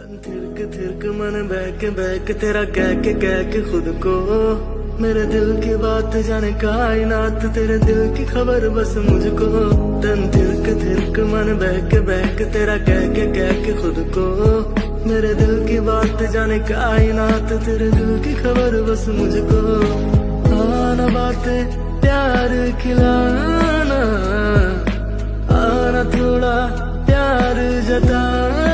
थिरक थिरक मन बहक तेरा कह के खुद को, मेरे दिल की बात जाने कायनात, तेरे दिल की खबर बस मुझको। तन थिरक थिरक मन बहक तेरा कह के खुद को, मेरे दिल की बात जाने कायनात, तेरे दिल की खबर बस मुझको। आना बातें प्यार खिलाना, आना थोड़ा प्यार जताना,